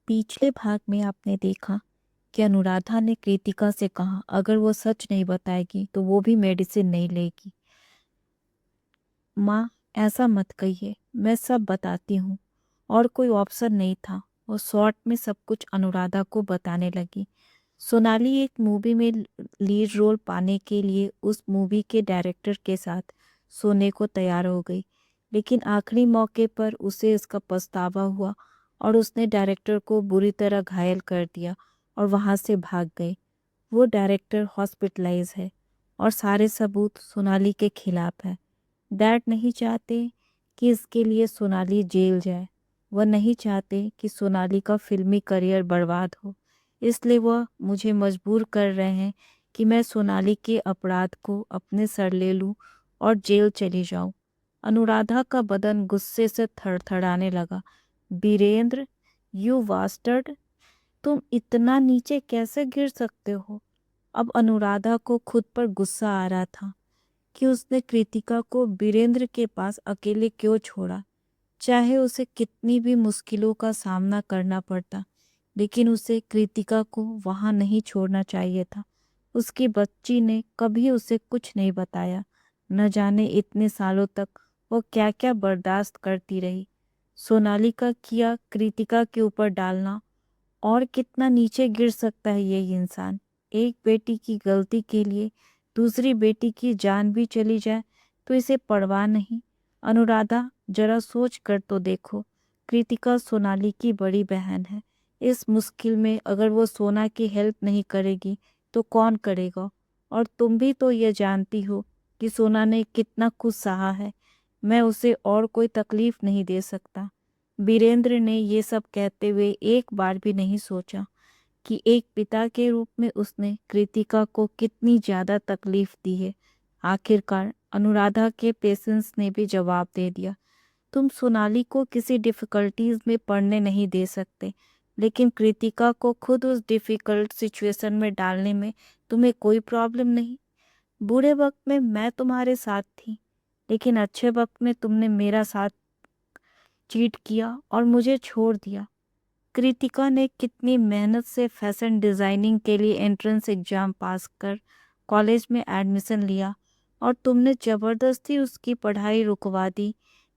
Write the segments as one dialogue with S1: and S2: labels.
S1: पिछले भाग में आपने देखा कि अनुराधा ने कृतिका से कहा अगर वो सच नहीं बताएगी तो वो भी मेडिसिन नहीं लेगी। माँ, ऐसा मत कहिए, मैं सब बताती हूँ। और कोई ऑप्शन नहीं था। वो शॉर्ट में सब कुछ अनुराधा को बताने लगी। सोनाली एक मूवी में लीड रोल पाने के लिए उस मूवी के डायरेक्टर के साथ सोने को तैयार हो गई, लेकिन आखिरी मौके पर उसे इसका पछतावा हुआ और उसने डायरेक्टर को बुरी तरह घायल कर दिया और वहां से भाग गई। वो डायरेक्टर हॉस्पिटलाइज है और सारे सबूत सोनाली के खिलाफ है। डैड नहीं चाहते कि इसके लिए सोनाली जेल जाए। वह नहीं चाहते कि सोनाली का फिल्मी करियर बर्बाद हो, इसलिए वह मुझे मजबूर कर रहे हैं कि मैं सोनाली के अपराध को अपने सर ले लूं और जेल चली जाऊं। अनुराधा का बदन गुस्से से थरथराने लगा। बीरेंद्र, यू वास्टर्ड, तुम इतना नीचे कैसे गिर सकते हो? अब अनुराधा को खुद पर गुस्सा आ रहा था कि उसने कृतिका को बीरेंद्र के पास अकेले क्यों छोड़ा। चाहे उसे कितनी भी मुश्किलों का सामना करना पड़ता, लेकिन उसे कृतिका को वहां नहीं छोड़ना चाहिए था। उसकी बच्ची ने कभी उसे कुछ नहीं बताया। न जाने इतने सालों तक वो क्या क्या बर्दाश्त करती रही। सोनाली का किया कृतिका के ऊपर डालना, और कितना नीचे गिर सकता है ये इंसान। एक बेटी की गलती के लिए दूसरी बेटी की जान भी चली जाए तो इसे परवाह नहीं। अनुराधा, जरा सोच कर तो देखो, कृतिका सोनाली की बड़ी बहन है। इस मुश्किल में अगर वो सोना की हेल्प नहीं करेगी तो कौन करेगा? और तुम भी तो ये जानती हो कि सोना ने कितना कुछ सहा है। मैं उसे और कोई तकलीफ नहीं दे सकता। बीरेंद्र ने ये सब कहते हुए एक बार भी नहीं सोचा कि एक पिता के रूप में उसने कृतिका को कितनी ज्यादा तकलीफ दी है। आखिरकार अनुराधा के पेशेंस ने भी जवाब दे दिया। तुम सोनाली को किसी डिफिकल्टीज में पड़ने नहीं दे सकते, लेकिन कृतिका को खुद उस डिफिकल्ट सिचुएशन में डालने में तुम्हें कोई प्रॉब्लम नहीं। बुरे वक्त में मैं तुम्हारे साथ थी, लेकिन अच्छे वक्त में तुमने मेरा साथ चीट किया और मुझे छोड़ दिया। कृतिका ने कितनी मेहनत से फैशन डिजाइनिंग के लिए एंट्रेंस एग्जाम पास कर कॉलेज में एडमिशन लिया, और तुमने जबरदस्ती उसकी पढ़ाई रुकवा दी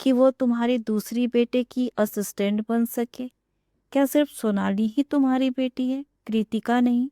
S1: कि वो तुम्हारी दूसरी बेटे की असिस्टेंट बन सके। क्या सिर्फ सोनाली ही तुम्हारी बेटी है, कृतिका नहीं?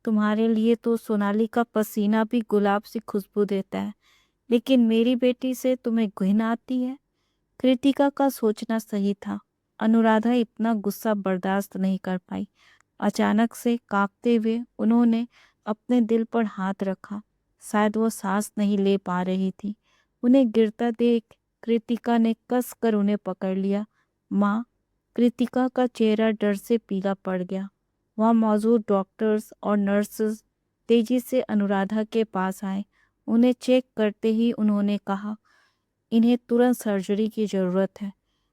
S1: तुम्हारे लिए तो सोनाली का पसीना भी गुलाब सी खुशबू देता है, लेकिन मेरी बेटी से तुम्हें घिन आती है। कृतिका का सोचना सही था। अनुराधा इतना गुस्सा बर्दाश्त नहीं कर पाई। अचानक से कांपते हुए उन्होंने अपने दिल पर हाथ रखा। शायद वो सांस नहीं ले पा रही थी। उन्हें गिरता देख कृतिका ने कस कर उन्हें पकड़ लिया। माँ, कृतिका का चेहरा डर से पीला पड़ गया। वहाँ मौजूद डॉक्टर्स और नर्सेस तेजी से अनुराधा के पास आए। उन्हें चेक करते ही उन्होंने कहा, इन्हें तुरंत सर्जरी की ज़रूरत है।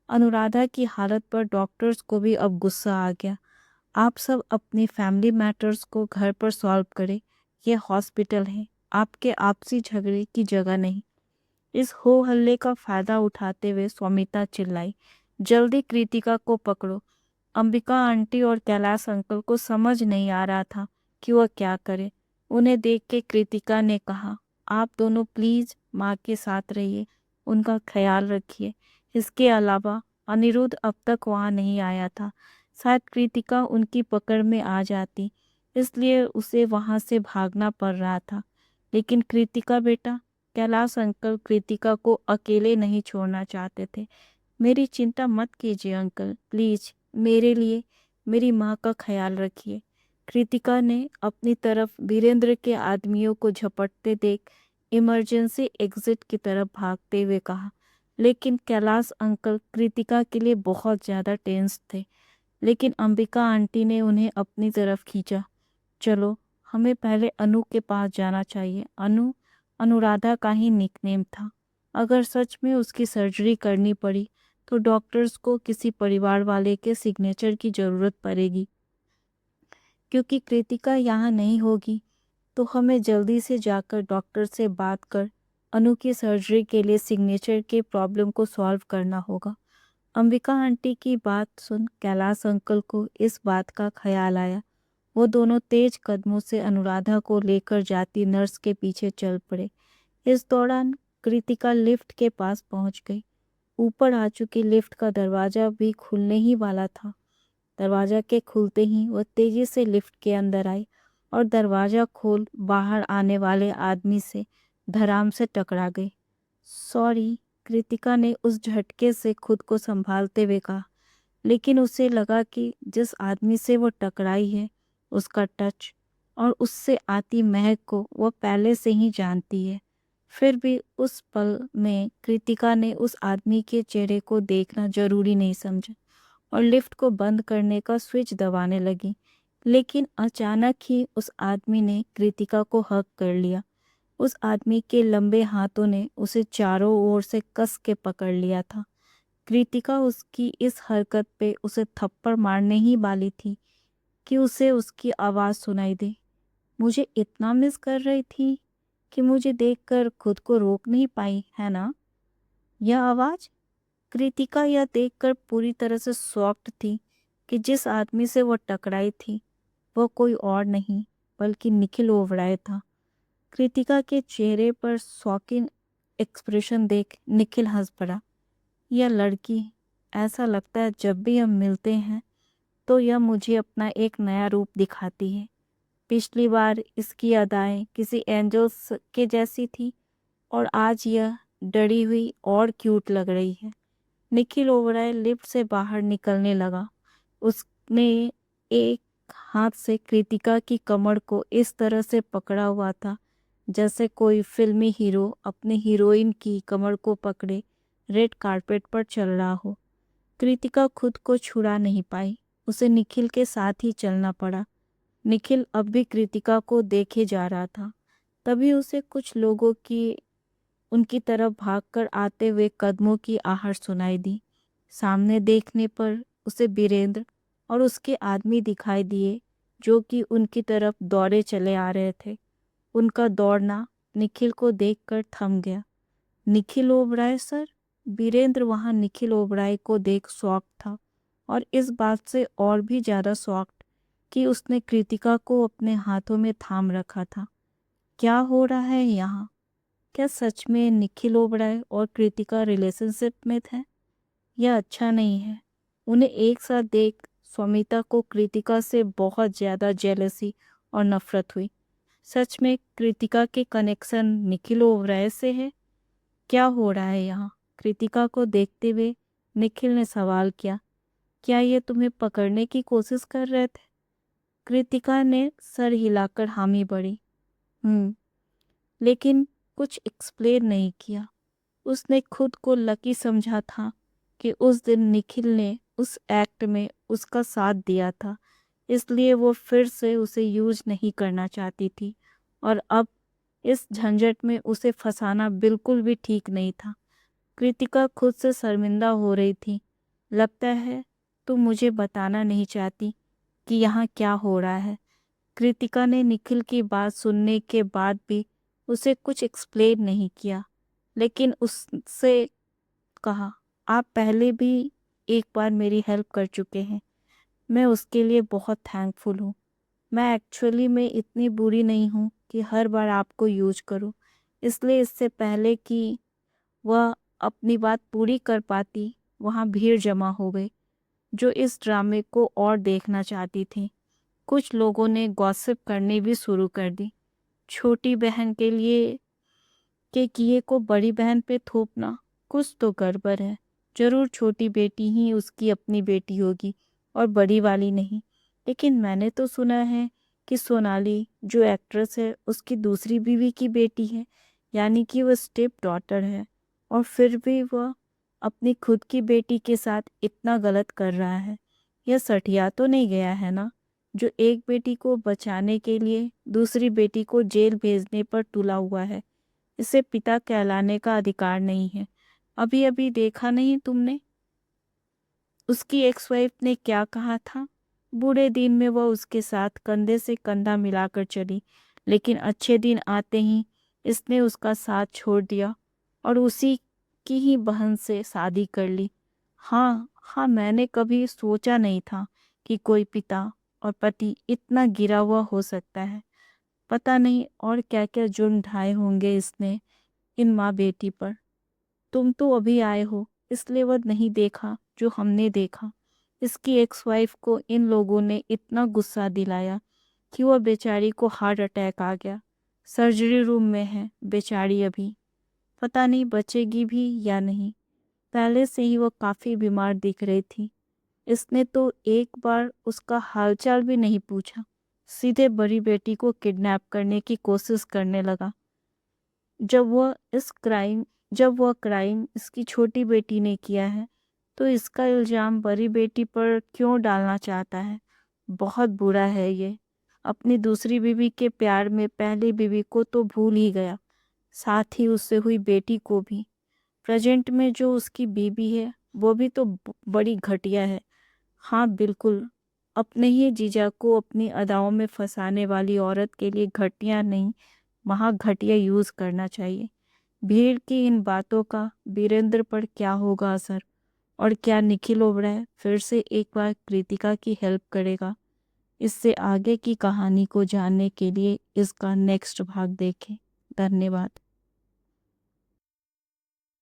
S1: अनुराधा की हालत पर डॉक्टर्स को भी अब गुस्सा आ गया। आप सब अपनी फैमिली मैटर्स को घर पर सॉल्व करें। यह हॉस्पिटल है, आपके आपसी झगड़े की जगह नहीं। इस हो हल्ले का फायदा उठाते हुए स्वामिता चिल्लाई, जल्दी कृतिका को पकड़ो। अंबिका आंटी और कैलाश अंकल को समझ नहीं आ रहा था कि वह क्या करे। उन्हें देख के कृतिका ने कहा, आप दोनों प्लीज माँ के साथ रहिए, उनका ख्याल रखिए। इसके अलावा अनिरुद्ध अब तक वहाँ नहीं आया था। शायद कृतिका उनकी पकड़ में आ जाती, इसलिए उसे वहाँ से भागना पड़ रहा था। लेकिन कृतिका बेटा, कैलाश अंकल कृतिका को अकेले नहीं छोड़ना चाहते थे। मेरी चिंता मत कीजिए अंकल, प्लीज मेरे लिए मेरी माँ का ख्याल रखिए। कृतिका ने अपनी तरफ वीरेंद्र के आदमियों को झपटते देख इमरजेंसी एग्जिट की तरफ भागते हुए कहा। लेकिन कैलाश अंकल कृतिका के लिए बहुत ज्यादा टेंस थे। लेकिन अंबिका आंटी ने उन्हें अपनी तरफ खींचा। चलो, हमें पहले अनु के पास जाना चाहिए। अनु अनुराधा का ही निकनेम था। अगर सच में उसकी सर्जरी करनी पड़ी तो डॉक्टर्स को किसी परिवार वाले के सिग्नेचर की जरूरत पड़ेगी। क्योंकि कृतिका यहाँ नहीं होगी तो हमें जल्दी से जाकर डॉक्टर से बात कर अनु की सर्जरी के लिए सिग्नेचर के प्रॉब्लम को सॉल्व करना होगा। अंबिका आंटी की बात सुन कैलाश अंकल को इस बात का ख्याल आया। वो दोनों तेज कदमों से अनुराधा को लेकर जाती नर्स के पीछे चल पड़े। इस दौरान कृतिका लिफ्ट के पास पहुंच गई। ऊपर आ चुकी लिफ्ट का दरवाजा भी खुलने ही वाला था। दरवाजा के खुलते ही वह तेजी से लिफ्ट के अंदर आई और दरवाजा खोल बाहर आने वाले आदमी से धड़ाम से टकरा गई। सॉरी, कृतिका ने उस झटके से खुद को संभालते हुए कहा, लेकिन उसे लगा कि जिस आदमी से वो टकराई है उसका टच और उससे आती महक को वह पहले से ही जानती है। फिर भी उस पल में कृतिका ने उस आदमी के चेहरे को देखना जरूरी नहीं समझा और लिफ्ट को बंद करने का स्विच दबाने लगी। लेकिन अचानक ही उस आदमी ने कृतिका को हक कर लिया। उस आदमी के लंबे हाथों ने उसे चारों ओर से कस के पकड़ लिया था। कृतिका उसकी इस हरकत पे उसे थप्पड़ मारने ही वाली थी कि उसे उसकी आवाज़ सुनाई दी। मुझे इतना मिस कर रही थी कि मुझे देखकर खुद को रोक नहीं पाई, है ना? यह आवाज़? कृतिका यह देखकर पूरी तरह से शॉक्ड थी कि जिस आदमी से वो टकराई थी वह कोई और नहीं बल्कि निखिल ओबराय था। कृतिका के चेहरे पर शॉकिंग एक्सप्रेशन देख निखिल हंस पड़ा। यह लड़की, ऐसा लगता है जब भी हम मिलते हैं तो यह मुझे अपना एक नया रूप दिखाती है। पिछली बार इसकी अदाएं किसी एंजल्स के जैसी थी और आज यह डरी हुई और क्यूट लग रही है। निखिल ओबराय लिफ्ट से बाहर निकलने लगा। उसने एक हाथ से कृतिका की कमर को इस तरह से पकड़ा हुआ था जैसे कोई फिल्मी हीरो अपने हीरोइन की कमर को पकड़े रेड कारपेट पर चल रहा हो। कृतिका खुद को छुड़ा नहीं पाई। उसे निखिल के साथ ही चलना पड़ा। निखिल अब भी कृतिका को देखे जा रहा था। तभी उसे कुछ लोगों की उनकी तरफ भागकर आते हुए कदमों की आहट सुनाई दी। सामने देखने पर उसे बीरेंद्र और उसके आदमी दिखाई दिए जो कि उनकी तरफ दौड़े चले आ रहे थे। उनका दौड़ना निखिल को देखकर थम गया। निखिल ओबराय सर? बीरेंद्र वहां निखिल ओबराय को देख शॉक था और इस बात से और भी ज़्यादा शॉक्ड कि उसने कृतिका को अपने हाथों में थाम रखा था। क्या हो रहा है यहाँ? क्या सच में निखिल ओबराय और कृतिका रिलेशनशिप में थे? यह अच्छा नहीं है। उन्हें एक साथ देख स्वमिता को कृतिका से बहुत ज़्यादा जेलसी और नफरत हुई। सच में कृतिका के कनेक्शन निखिल ओबराय से है? क्या हो रहा है यहाँ? कृतिका को देखते हुए निखिल ने सवाल किया। क्या ये तुम्हें पकड़ने की कोशिश कर रहे थे? कृतिका ने सर हिलाकर हामी भरी। लेकिन कुछ एक्सप्लेन नहीं किया। उसने खुद को लकी समझा था कि उस दिन निखिल ने उस एक्ट में उसका साथ दिया था, इसलिए वो फिर से उसे यूज नहीं करना चाहती थी और अब इस झंझट में उसे फंसाना बिल्कुल भी ठीक नहीं था। कृतिका खुद से शर्मिंदा हो रही थी। लगता है तुम मुझे बताना नहीं चाहती कि यहाँ क्या हो रहा है। कृतिका ने निखिल की बात सुनने के बाद भी उसे कुछ एक्सप्लेन नहीं किया, लेकिन उससे कहा, आप पहले भी एक बार मेरी हेल्प कर चुके हैं। मैं उसके लिए बहुत थैंकफुल हूँ। मैं एक्चुअली में इतनी बुरी नहीं हूँ कि हर बार आपको यूज करूँ। इसलिए इससे पहले कि वह अपनी बात पूरी कर पाती, वहाँ भीड़ जमा हो गई जो इस ड्रामे को और देखना चाहती थी। कुछ लोगों ने गॉसिप करनी भी शुरू कर दी। छोटी बहन के लिए के किए को बड़ी बहन पे थोपना, कुछ तो गड़बड़ है। जरूर छोटी बेटी ही उसकी अपनी बेटी होगी और बड़ी वाली नहीं। लेकिन मैंने तो सुना है कि सोनाली जो एक्ट्रेस है उसकी दूसरी बीवी की बेटी है, यानी कि वह स्टेप डॉटर है। और फिर भी वह अपनी खुद की बेटी के साथ इतना गलत कर रहा है। यह सठिया तो नहीं गया है ना, जो एक बेटी को बचाने के लिए दूसरी बेटी को जेल भेजने पर तुला हुआ है। इसे पिता कहलाने का अधिकार नहीं है। अभी अभी देखा नहीं तुमने उसकी एक्स वाइफ ने क्या कहा था? बुरे दिन में वह उसके साथ कंधे से कंधा मिलाकर चली, लेकिन अच्छे दिन आते ही इसने उसका साथ छोड़ दिया और उसी की ही बहन से शादी कर ली। हाँ हाँ, मैंने कभी सोचा नहीं था कि कोई पिता और पति इतना गिरा हुआ हो सकता है। पता नहीं और क्या क्या जुर्म ढाए होंगे इसने इन माँ बेटी पर। तुम तो अभी आए हो, इसलिए वह नहीं देखा जो हमने देखा। इसकी एक्स वाइफ को इन लोगों ने इतना गुस्सा दिलाया कि वह बेचारी को हार्ट अटैक आ गया। सर्जरी रूम में है बेचारी अभी। पता नहीं बचेगी भी या नहीं। पहले से ही वह काफी बीमार दिख रही थी। इसने तो एक बार उसका हालचाल भी नहीं पूछा, सीधे बड़ी बेटी को किडनैप करने की कोशिश करने लगा। जब वह क्राइम इसकी छोटी बेटी ने किया है, तो इसका इल्जाम बड़ी बेटी पर क्यों डालना चाहता है? बहुत बुरा है ये। अपनी दूसरी बीवी के प्यार में पहली बीवी को तो भूल ही गया, साथ ही उससे हुई बेटी को भी। प्रेजेंट में जो उसकी बीबी है वो भी तो बड़ी घटिया है। हाँ बिल्कुल, अपने ही जीजा को अपनी अदाओं में फंसाने वाली औरत के लिए घटिया नहीं, महा घटिया यूज करना चाहिए। भीड़ की इन बातों का वीरेंद्र पर क्या होगा असर, और क्या निखिल ओबराय फिर से एक बार कृतिका की हेल्प करेगा? इससे आगे की कहानी को जानने के लिए इसका नेक्स्ट भाग देखें। धन्यवाद।